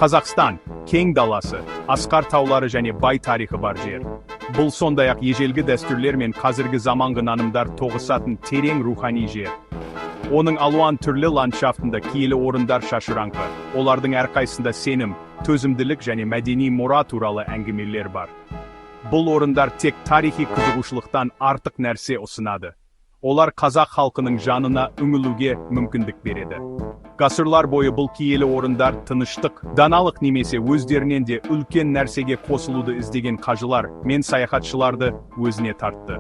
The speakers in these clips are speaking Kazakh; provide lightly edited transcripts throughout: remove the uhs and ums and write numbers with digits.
Қазақстан, кең даласы, асқар таулары және бай тарихы бар жер. Бұл сондай-ақ ежелгі дәстүрлер мен қазіргі заманғы нанымдар тоғысатын терең рухани жер. Оның алуан түрлі ландшафтында киелі орындар шашыраңқы, олардың әрқайсында сенім, төзімділік және мәдени мұра туралы әңгімелер бар. Бұл орындар тек тарихи қызығушылықтан артық нәрсе ұсынады. Олар қазақ халқының жанына үңілуге мүмкіндік береді. Ғасырлар бойы бұл киелі орындар тыныштық, даналық немесе өздерінен де үлкен нәрсеге қосылуды іздеген қажылар мен саяхатшыларды өзіне тартты.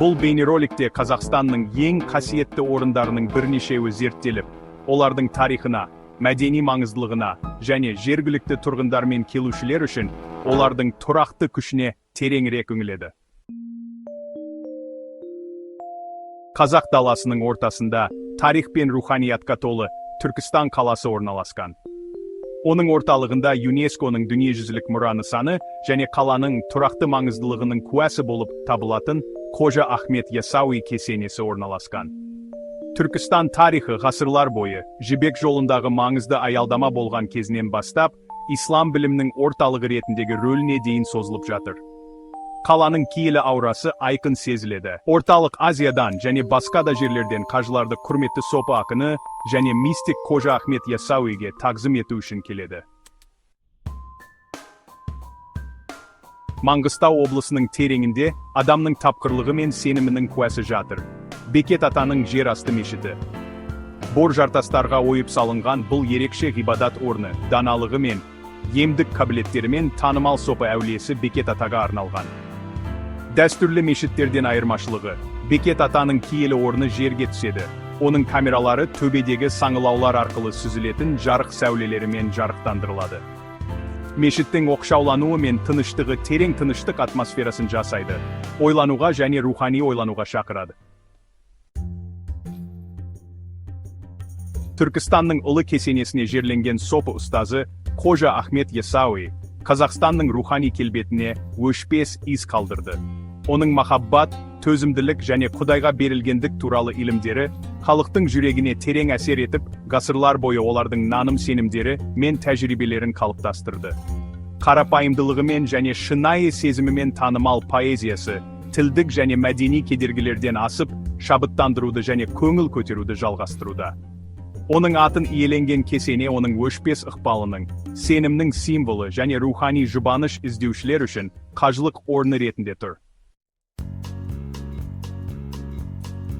Бұл бейнероликте Қазақстанның ең қасиетті орындарының бірнешеуі зерттеліп, олардың тарихына, мәдени маңыздылығына және жергілікті тұрғындар мен келушілер үшін олардың тұрақты күшіне тереңірек үңіледі. Қазақ даласының ортасында тарих пен руханиятқа толы Түркістан қаласы орналасқан. Оның орталығында ЮНЕСКО-ның дүниежүзілік мұра нысаны және қаланың тұрақты маңыздылығының куәсі болып табылатын Қожа Ахмет Яссауи кесенесі орналасқан. Түркістан тарихы ғасырлар бойы жібек жолындағы маңызды аялдама болған кезінен бастап, ислам білімінің орталығы ретіндегі рөліне дейін созылып жатыр. Қаланың киелі аурасы айқын сезіледі. Орталық Азиядан және басқа да жерлерден қажыларды құрметті сопы ақыны және мистик Қожа Ахмет Яссауиге тағзым ету үшін келеді. Маңғыстау облысының тереңінде адамның тапқырлығы мен сенімінің куәсі жатыр. Бекет атаның жер асты мешіті. Бор жартастарға ойып салынған бұл ерекше ғибадат орны, даналығы мен емдік қабілеттерімен танымал сопы әулиесі Бекет атаға арналған. Дәстүрлі мешіттерден айырмашылығы, Бекет атаның киелі орны жерге түседі. Оның камералары төбедегі саңылаулар арқылы сүзілетін жарық сәулелерімен жарықтандырылады. Мешіттің оқшаулануы мен тыныштығы терең тыныштық атмосферасын жасайды, ойлануға және рухани ойлануға шақырады. Түркістанның ұлы кесенесіне жерленген сопы ұстазы Қожа Ахмет Яссауи Қазақстанның рухани келбетіне өшпес із қалдырды. Оның махаббат, төзімділік және Құдайға берілгендік туралы илімдері халықтың жүрегіне терең әсер етіп, ғасырлар бойы олардың наным сенімдері мен тәжірибелерін қалыптастырды. Қарапайымдылығымен және шынайы сезімімен танымал поэзиясы, тілдік және мәдени кедергілерден асып, шабыттандыруды және көңіл көтеруді жалғастыруда. Оның атын иеленген кесене оның өшпес ықпалының, сенімнің символы және рухани жұбаныш іздеушілер үшін қажылық орны ретінде тұр.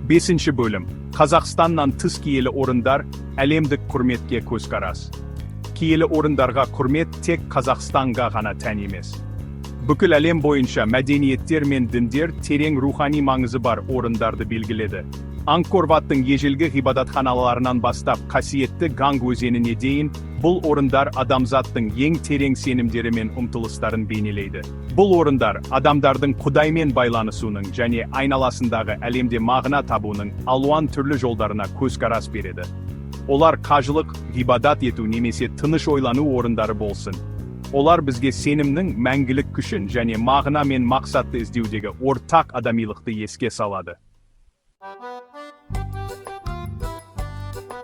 5-ші бөлім. Қазақстаннан тыс киелі орындар, әлемдік құрметке көзқарас. Киелі орындарға құрмет тек Қазақстанға ғана тән емес. Бүкіл әлем бойынша мәдениеттер мен діндер терең рухани маңызы бар орындарды белгіледі. Ангкор-ваттың ежелгі ғибадатханаларынан бастап қасиетті Ганг өзеніне дейін, бұл орындар адамзаттың ең терең сенімдері мен ұмтылыстарын бейнелейді. Бұл орындар адамдардың Құдаймен байланысуының және айналасындағы әлемде мағына табуының алуан түрлі жолдарына көзқарас береді. Олар қажылық, ғибадат ету немесе тыныш ойлану орындары болсын. Олар бізге сенімнің мәңгілік күшін және мағына мен мақсатты іздеудегі ортақ адамилықты еске салады.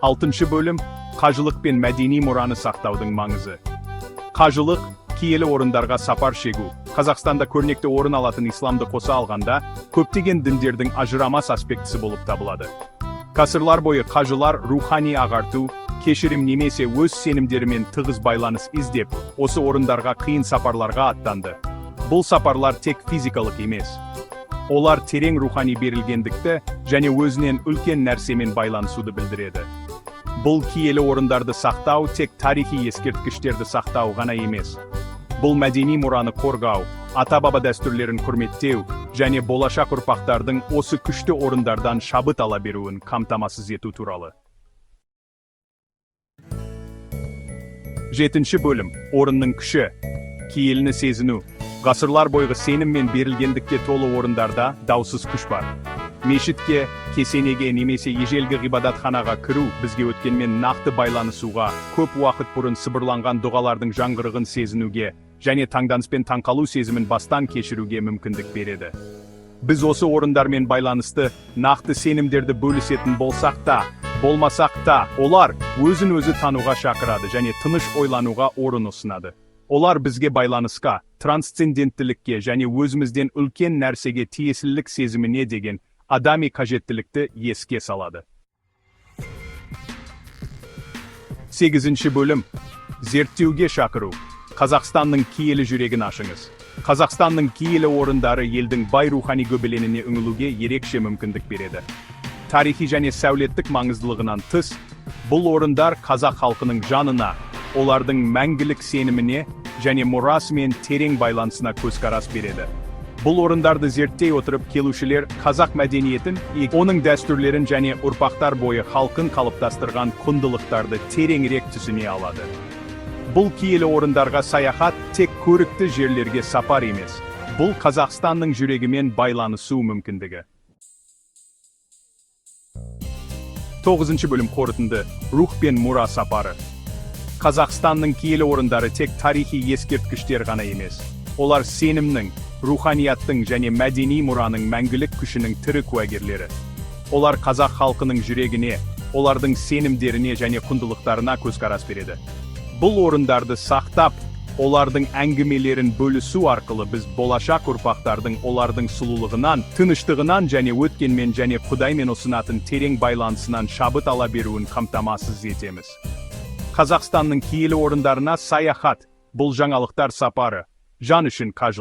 6-ші бөлім. Қажылық пен мәдени мұраны сақтаудың маңызы. Қажылық, киелі орындарға сапар шегу, Қазақстанда көрнекті орын алатын исламды қоса алғанда, көптеген діндердің ажырамас аспектісі болып табылады. Ғасырлар бойы қажылар рухани ағарту, кешірім немесе өз сенімдерімен тығыз байланыс іздеп, осы орындарға қиын сапарларға аттанды. Бұл сапарлар тек физикалық емес. Олар терең рухани берілгендікті және өзінен үлкен нәрсемен байланысуды білдіреді. Бұл киелі орындарды сақтау тек тарихи ескерткіштерді сақтау ғана емес. Бұл мәдени мұраны қорғау, ата-баба дәстүрлерін құрметтеу және болашақ ұрпақтардың осы күшті орындардан шабыт ала беруін қамтамасыз ету туралы. 7-ші бөлім. Орынның күші. Киеліні сезіну. Ғасырлар бойғы сенім мен берілгендікке толы орындарда даусыз күш бар. Мешітке, кесенеге немесе ежелгі ғибадатханаға кіру бізге өткенмен нақты байланысуға, көп уақыт бұрын сыбырланған дұғалардың жаңғырығын сезінуге және таңданыспен таңқалу сезімін бастан кешіруге мүмкіндік береді. Біз осы орындармен байланысты нақты сенімдерді бөлісетін болсақ та, Болмасақ та, олар өзін өзі тануға шақырады және тыныш ойлануға орын ұсынады. Олар бізге байланысқа, трансценденттілікке және өзімізден үлкен нәрсеге тиесілік сезіміне деген адами қажеттілікті еске салады. 8-ші бөлім. Зерттеуге шақыру. Қазақстанның киелі жүрегін ашыңыз. Қазақстанның киелі орындары елдің бай рухани гөбеленіне үңілуге ерекше мүмкіндік береді. Тарихи және сәулеттік маңыздылығынан тыс, бұл орындар қазақ халқының жанына, олардың мәңгілік сеніміне және мұрасымен терең байланысына көзқарас береді. Бұл орындарды зерттей отырып келушілер қазақ мәдениетін, оның дәстүрлерін және ұрпақтар бойы халқын қалыптастырған құндылықтарды тереңірек түсіне алады. Бұл киелі орындарға саяхат тек көрікті жерлерге сапар емес, бұл Қазақстанның жүрегімен байланысу мүмкіндігі. 9-ші бөлім қорытынды. Рух пен мұра сапары. Қазақстанның киелі орындары тек тарихи ескерткіштер ғана емес. Олар сенімнің, руханияттың және мәдени мұраның мәңгілік күшінің тірі куәгерлері. Олар қазақ халқының жүрегіне, олардың сенімдеріне және құндылықтарына көзқарас береді. Бұл орындарды сақтап, олардың әңгімелерін бөлісу арқылы біз болашақ ұрпақтардың олардың сұлулығынан, тыныштығынан және өткенмен және Құдаймен ұсынатын терең байланысынан шабыт ала беруін қамтамасыз етеміз. Қазақстанның киелі орындарына саяхат, бұл жаңалықтар сапары, жан үшін қажылық.